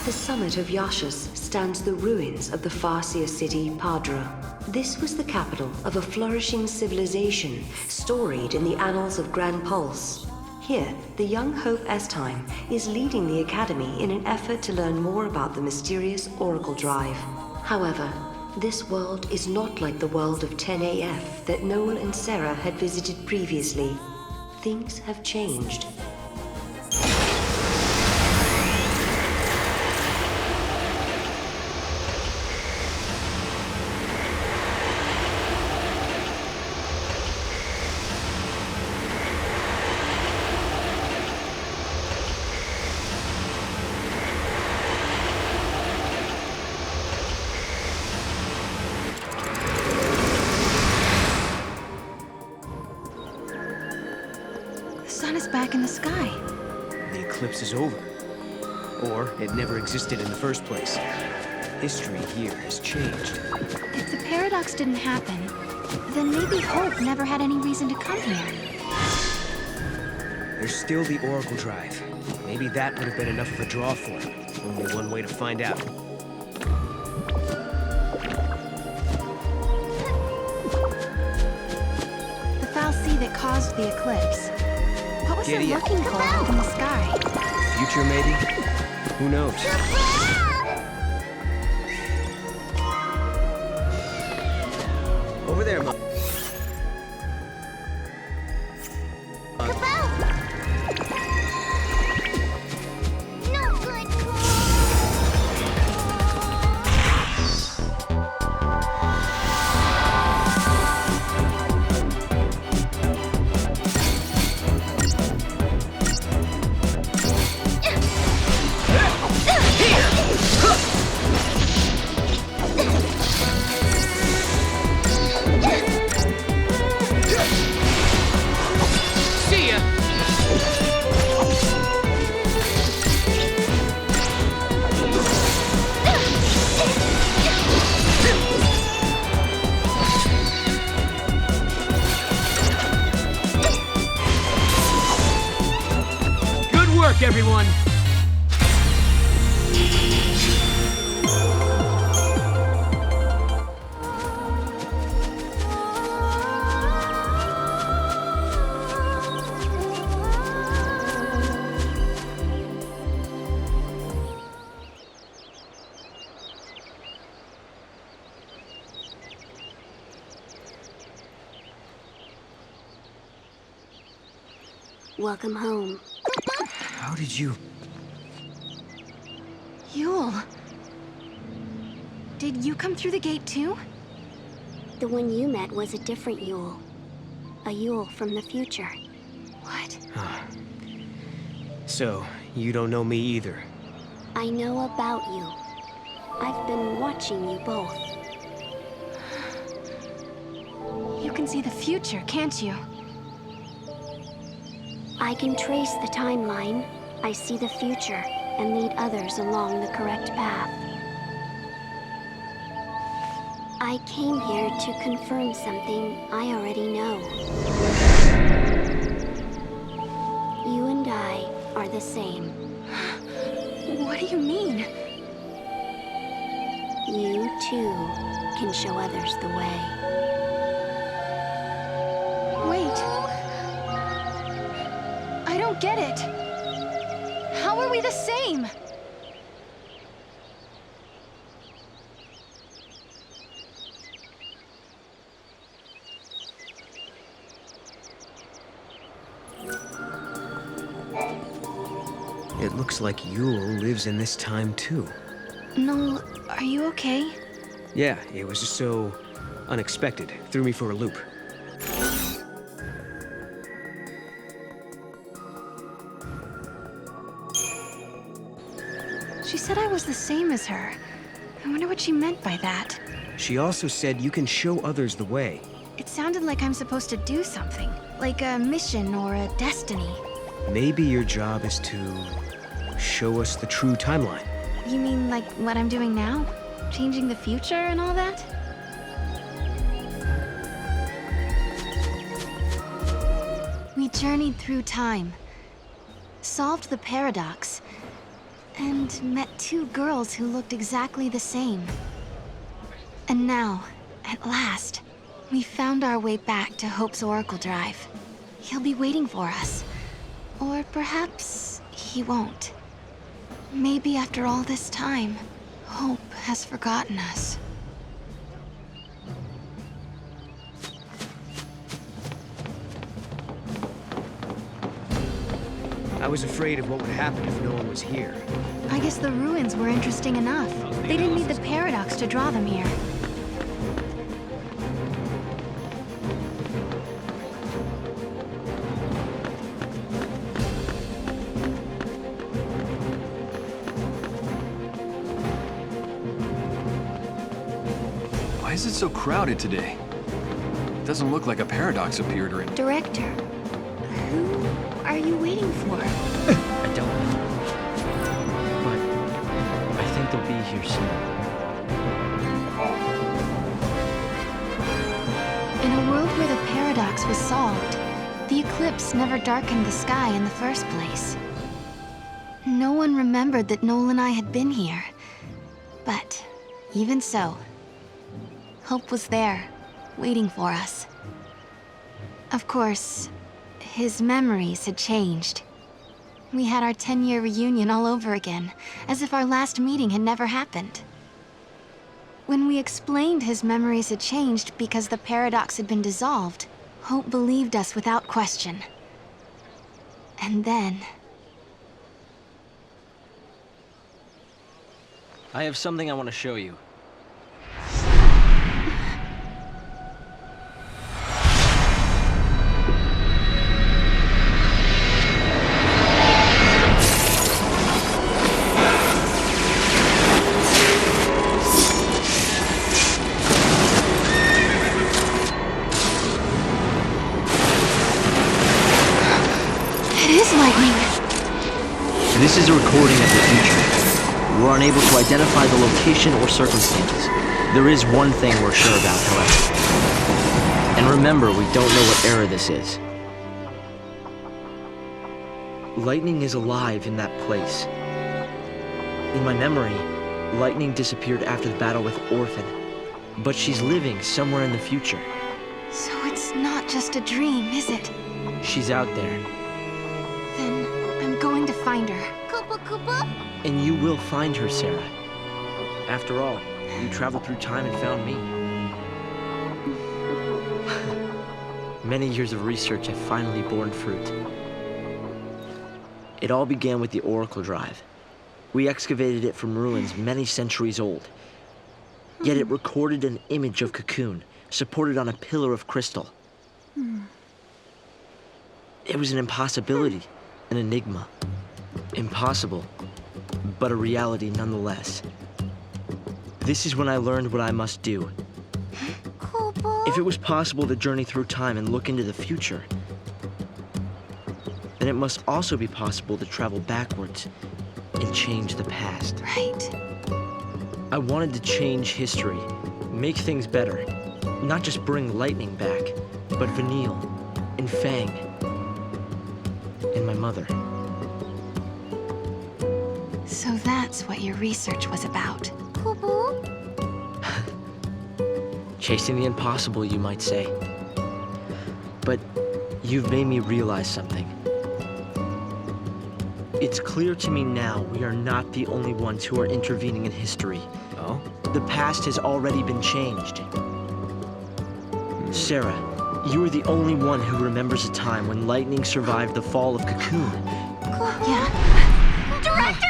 the summit of Yaschas stands the ruins of the Farseer city, Padra. This was the capital of a flourishing civilization storied in the annals of Grand Pulse. Here, the young Hope Estime is leading the Academy in an effort to learn more about the mysterious Oracle Drive. However, this world is not like the world of 10AF that Noel and Serah had visited previously. Things have changed. The sun is back in the sky. The eclipse is over. Or it never existed in the first place. History here has changed. If the paradox didn't happen, then maybe Hope never had any reason to come here. There's still the Oracle Drive. Maybe that would have been enough of a draw for him. Only one way to find out. The foul sea that caused the eclipse. What was it looking for up in the sky? Future, maybe? Who knows? Over there, Mom. Everyone! Welcome home. How did you... Yule. Did you come through the gate too? The one you met was a different Yule. A Yule from the future. What? So, you don't know me either? I know about you. I've been watching you both. You can see the future, can't you? I can trace the timeline. I see the future and lead others along the correct path. I came here to confirm something I already know. You and I are the same. What do you mean? You, too, can show others the way. Wait. I don't get it. How are we the same? It looks like Yule lives in this time too. Noel, are you okay? Yeah, it was just so unexpected. Threw me for a loop. She said I was the same as her. I wonder what she meant by that. She also said you can show others the way. It sounded like I'm supposed to do something, like a mission or a destiny. Maybe your job is to show us the true timeline. You mean like what I'm doing now? Changing the future and all that? We journeyed through time, solved the paradox, and met two girls who looked exactly the same. And now, at last, we found our way back to Hope's Oracle Drive. He'll be waiting for us. Or perhaps he won't. Maybe after all this time, Hope has forgotten us. I was afraid of what would happen if no one was here. I guess the ruins were interesting enough. They didn't need the paradox to draw them here. Why is it so crowded today? It doesn't look like a paradox appeared or anything. Director, who are you waiting for? I don't know. But I think they'll be here soon. In a world where the paradox was solved, the eclipse never darkened the sky in the first place. No one remembered that Noel and I had been here. But even so, Hope was there, waiting for us. Of course, his memories had changed. We had our 10-year reunion all over again, as if our last meeting had never happened. When we explained his memories had changed because the paradox had been dissolved, Hope believed us without question. And then... I have something I want to show you. This is a recording of the future. We're unable to identify the location or circumstances. There is one thing we're sure about, however. And remember, we don't know what era this is. Lightning is alive in that place. In my memory, Lightning disappeared after the battle with Orphan. But she's living somewhere in the future. So it's not just a dream, is it? She's out there. Then I'm going to find her. Koopa Koopa? And you will find her, Serah. After all, you traveled through time and found me. Many years of research have finally borne fruit. It all began with the Oracle Drive. We excavated it from ruins many centuries old. Yet it recorded an image of Cocoon, supported on a pillar of crystal. It was an impossibility, an enigma. Impossible, but a reality nonetheless. This is when I learned what I must do. Koopa? If it was possible to journey through time and look into the future, then it must also be possible to travel backwards and change the past. Right. I wanted to change history, make things better. Not just bring Lightning back, but Vanille, and Fang, and my mother. So that's what your research was about. Koopa? Chasing the impossible, you might say. But you've made me realize something. It's clear to me now we are not the only ones who are intervening in history. Oh? The past has already been changed. Serah, you are the only one who remembers a time when Lightning survived the fall of Cocoon. Yeah. Director!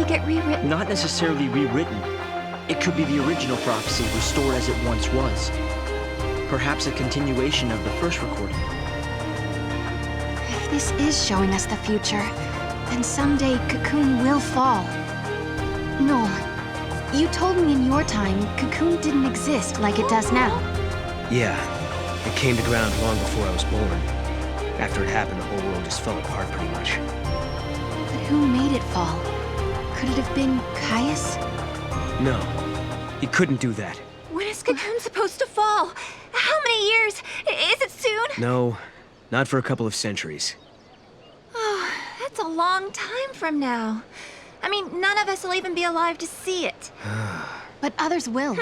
prophecy get rewritten? Not necessarily rewritten. It could be the original prophecy restored as it once was. Perhaps a continuation of the first recording. If this is showing us the future, then someday Cocoon will fall. Noel, you told me in your time Cocoon didn't exist like it does now. Yeah, it came to ground long before I was born. After it happened, the whole world just fell apart pretty much. But who made it fall? Could it have been Caius? No, he couldn't do that. When is Cocoon supposed to fall? How many years? Is it soon? No, not for a couple of centuries. Oh, that's a long time from now. I mean, none of us will even be alive to see it. But others will.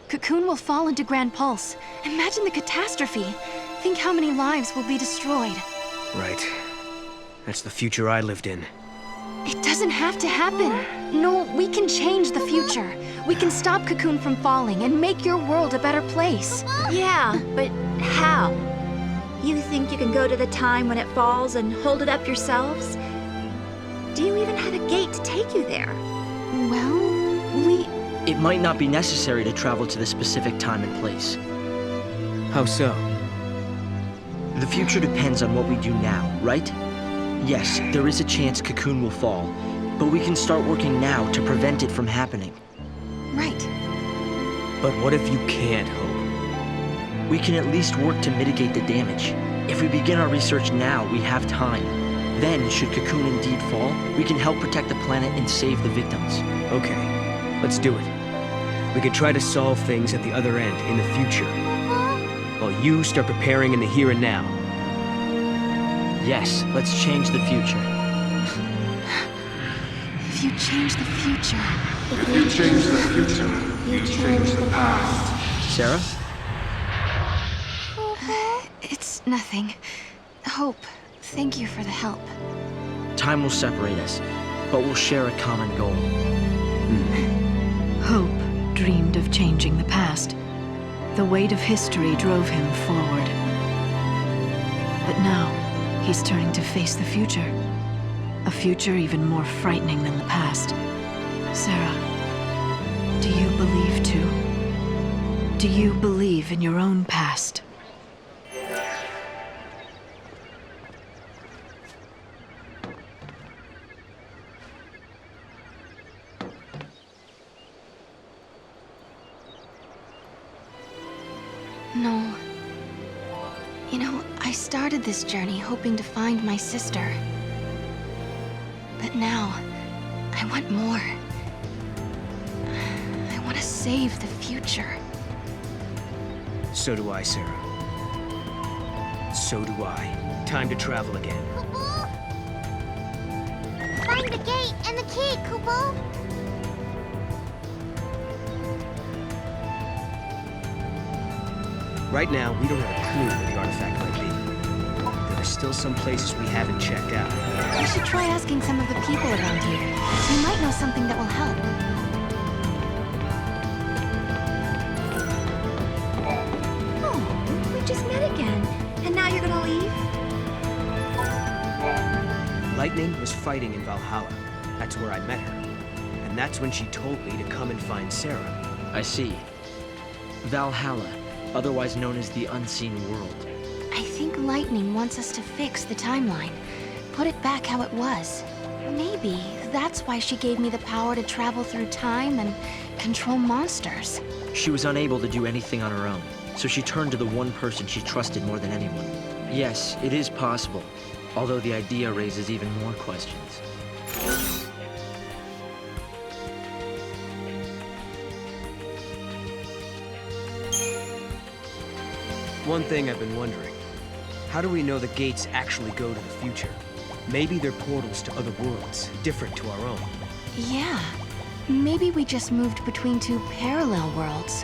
Cocoon will fall into Grand Pulse. Imagine the catastrophe. Think how many lives will be destroyed. Right. That's the future I lived in. It doesn't have to happen. No, we can change the future. We can stop Cocoon from falling and make your world a better place. Yeah, but how? You think you can go to the time when it falls and hold it up yourselves? Do you even have a gate to take you there? Well, It might not be necessary to travel to the specific time and place. How so? The future depends on what we do now, right? Yes, there is a chance Cocoon will fall, but we can start working now to prevent it from happening. Right. But what if you can't hope? We can at least work to mitigate the damage. If we begin our research now, we have time. Then, should Cocoon indeed fall, we can help protect the planet and save the victims. Okay, let's do it. We could try to solve things at the other end, in the future. While you start preparing in the here and now. Yes, let's change the future. If you change the future... If you change the future, you change the past. Serah? It's nothing. Hope, thank you for the help. Time will separate us, but we'll share a common goal. Hope dreamed of changing the past. The weight of history drove him forward. But now, he's turning to face the future. A future even more frightening than the past. Serah, do you believe too? Do you believe in your own past? No. You know, I started this journey hoping to find my sister. But now, I want more. I want to save the future. So do I, Serah. So do I. Time to travel again. Find the gate and the key, Kupo! Right now, we don't have a clue where the artifact might be. There are still some places we haven't checked out. We should try asking some of the people around here. We might know something that will help. Oh, we just met again. And now you're gonna leave? Lightning was fighting in Valhalla. That's where I met her. And that's when she told me to come and find Serah. I see. Valhalla, otherwise known as the Unseen World. I think Lightning wants us to fix the timeline. Put it back how it was. Maybe that's why she gave me the power to travel through time and control monsters. She was unable to do anything on her own, so she turned to the one person she trusted more than anyone. Yes, it is possible, although the idea raises even more questions. One thing I've been wondering. How do we know the gates actually go to the future? Maybe they're portals to other worlds, different to our own. Yeah. Maybe we just moved between two parallel worlds.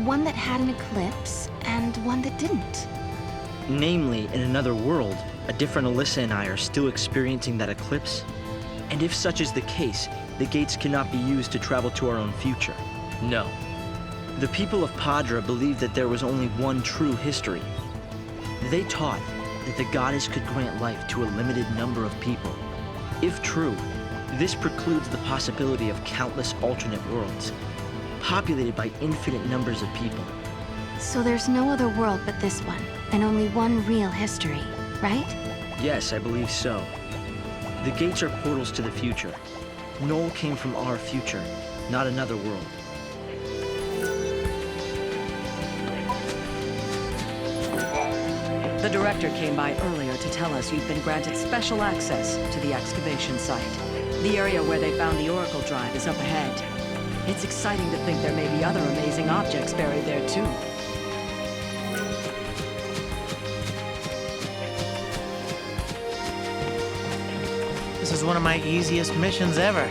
One that had an eclipse, and one that didn't. Namely, in another world, a different Alyssa and I are still experiencing that eclipse. And if such is the case, the gates cannot be used to travel to our own future. No. The people of Padra believed that there was only one true history. They taught that the goddess could grant life to a limited number of people. If true, This precludes the possibility of countless alternate worlds, populated by infinite numbers of people. So there's no other world but this one, and only one real history, right? Yes, I believe so. The gates are portals to the future. Noel came from our future, not another world. The director came by earlier to tell us you've been granted special access to the excavation site. The area where they found the Oracle Drive is up ahead. It's exciting to think there may be other amazing objects buried there too. This is one of my easiest missions ever.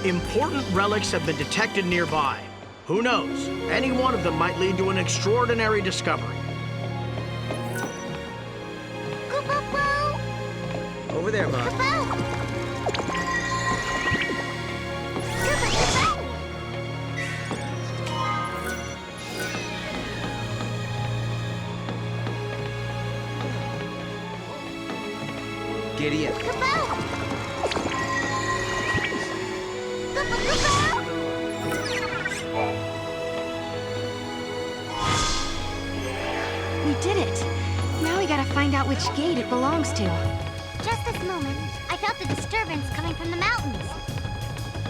Important relics have been detected nearby. Who knows? Any one of them might lead to an extraordinary discovery. Over there, Mom. Giddy up. We did it! Now we gotta find out which gate it belongs to. Just this moment, I felt a disturbance coming from the mountains.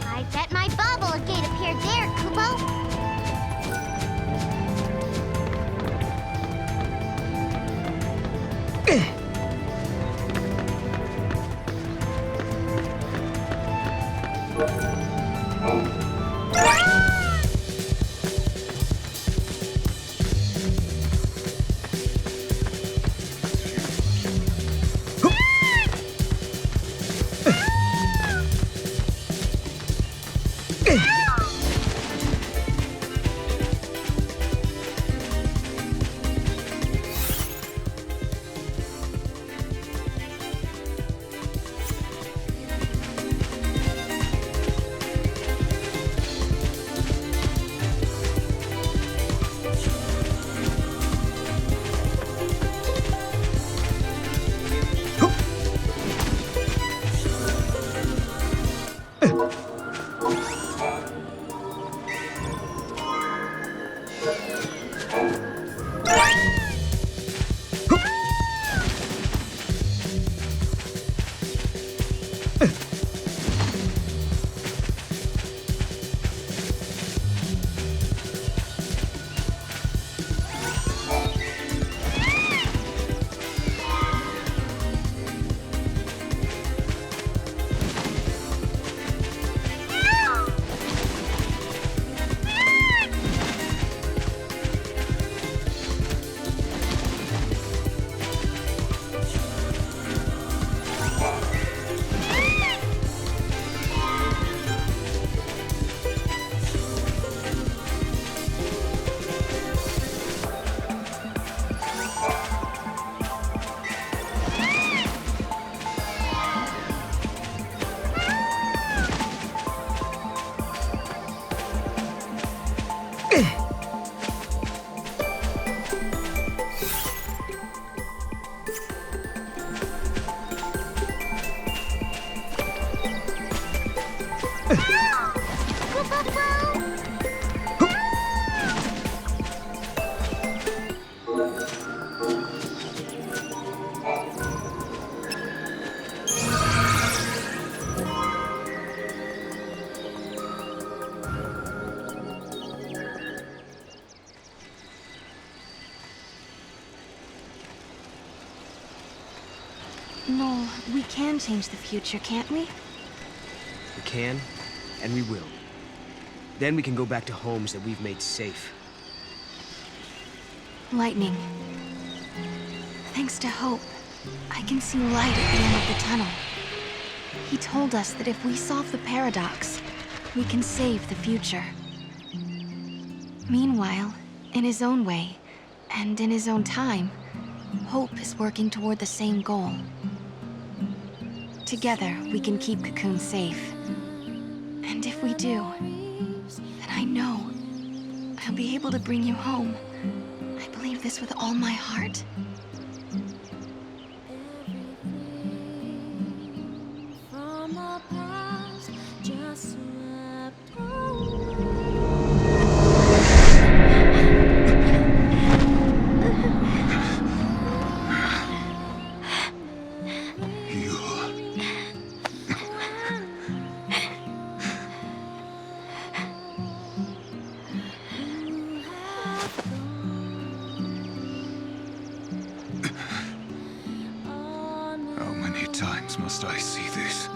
I bet my bubble a gate appeared there, Kupo. Noel, we can change the future, can't we? We can, and we will. Then we can go back to homes that we've made safe. Lightning. Thanks to Hope, I can see light at the end of the tunnel. He told us that if we solve the paradox, we can save the future. Meanwhile, in his own way, and in his own time, Hope is working toward the same goal. Together, we can keep Cocoon safe. And if we do, then I know I'll be able to bring you home. this with all my heart? How many times must I see this?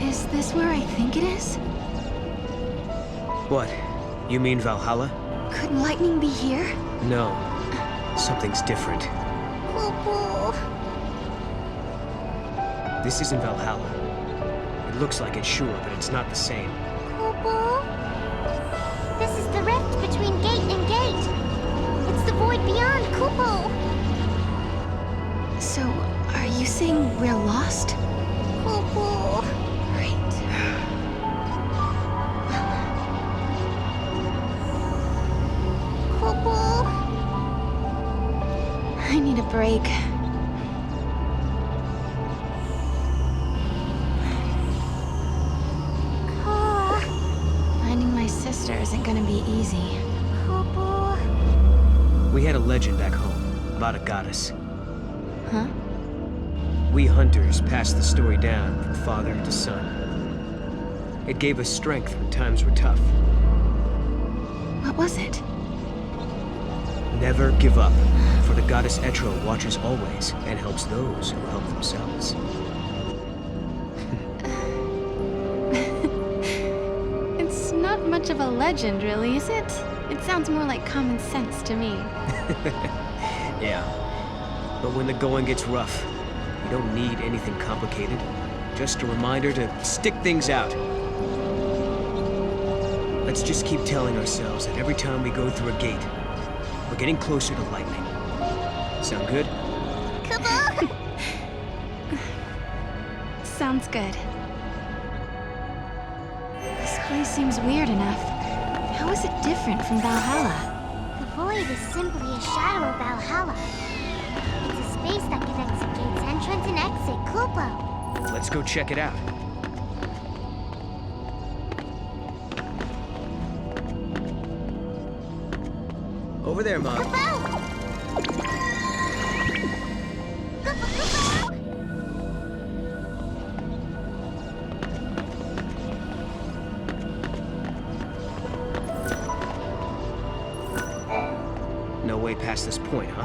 Is this where I think it is? What? You mean Valhalla? Could lightning be here? No. Something's different. This isn't Valhalla. It looks like it, sure, but it's not the same. This is the rift between gate and gate. It's the void beyond, Kupo. So, are you saying we're lost? Kupo. Right. Kupo. I need a break. Finding my sister isn't gonna be easy. We had a legend back home about a goddess. Huh? We hunters passed the story down from father to son. It gave us strength when times were tough. What was it? Never give up, for the goddess Etro watches always and helps those who help themselves. It's not much of a legend, really, is it? It sounds more like common sense to me. Yeah. But when the going gets rough, you don't need anything complicated. Just a reminder to stick things out. Let's just keep telling ourselves that every time we go through a gate, we're getting closer to lightning. Sound good? Sounds good. This place seems weird enough. How is it different from Valhalla? The void is simply a shadow of Valhalla. It's a space that connects the gate's entrance and exit, Kupo. Let's go check it out. Over there, Mom. No way past this point, huh?